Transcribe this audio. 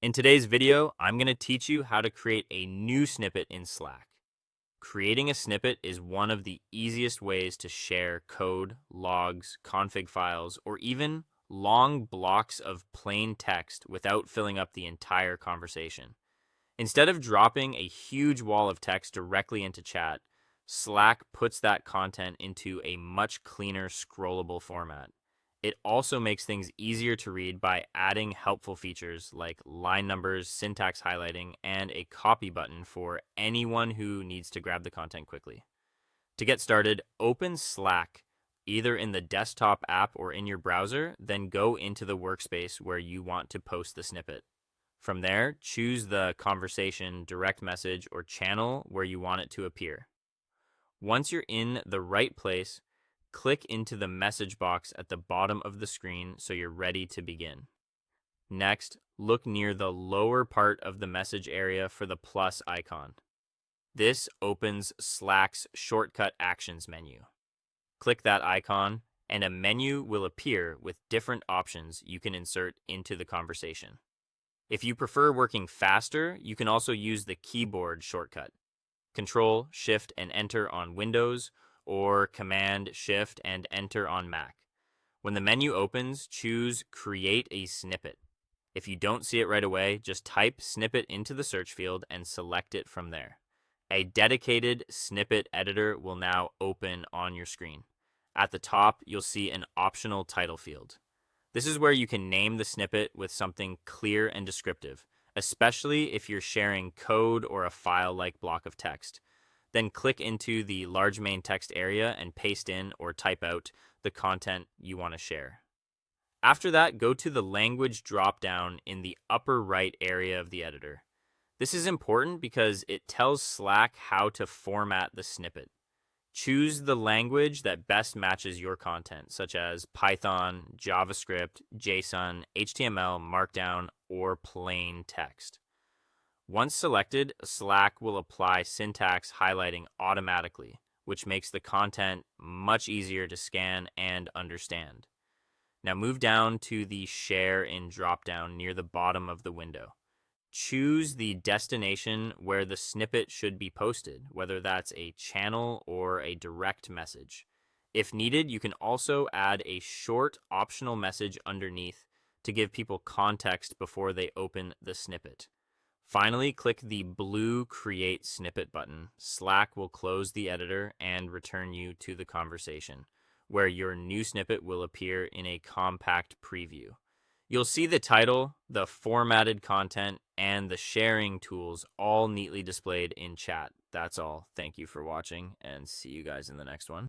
In today's video, I'm going to teach you how to create a new snippet in Slack. Creating a snippet is one of the easiest ways to share code, logs, config files, or even long blocks of plain text without filling up the entire conversation. Instead of dropping a huge wall of text directly into chat, Slack puts that content into a much cleaner, scrollable format. It also makes things easier to read by adding helpful features like line numbers, syntax highlighting, and a copy button for anyone who needs to grab the content quickly. To get started, open Slack either in the desktop app or in your browser, then go into the workspace where you want to post the snippet. From there, choose the conversation, direct message, or channel where you want it to appear. Once you're in the right place, click into the message box at the bottom of the screen so you're ready to begin. Next, look near the lower part of the message area for the plus icon. This opens Slack's Shortcut Actions menu. Click that icon, and a menu will appear with different options you can insert into the conversation. If you prefer working faster, you can also use the keyboard shortcut. Control, Shift, and Enter on Windows, or Command, Shift, and Enter on Mac. When the menu opens, choose Create a Snippet. If you don't see it right away, just type snippet into the search field and select it from there. A dedicated snippet editor will now open on your screen. At the top, you'll see an optional title field. This is where you can name the snippet with something clear and descriptive, especially if you're sharing code or a file-like block of text. Then click into the large main text area and paste in or type out the content you want to share. After that, go to the language dropdown in the upper right area of the editor. This is important because it tells Slack how to format the snippet. Choose the language that best matches your content, such as Python, JavaScript, JSON, HTML, Markdown, or plain text. Once selected, Slack will apply syntax highlighting automatically, which makes the content much easier to scan and understand. Now move down to the Share in dropdown near the bottom of the window. Choose the destination where the snippet should be posted, whether that's a channel or a direct message. If needed, you can also add a short optional message underneath to give people context before they open the snippet. Finally, click the blue Create Snippet button. Slack will close the editor and return you to the conversation, where your new snippet will appear in a compact preview. You'll see the title, the formatted content, and the sharing tools all neatly displayed in chat. That's all. Thank you for watching, and see you guys in the next one.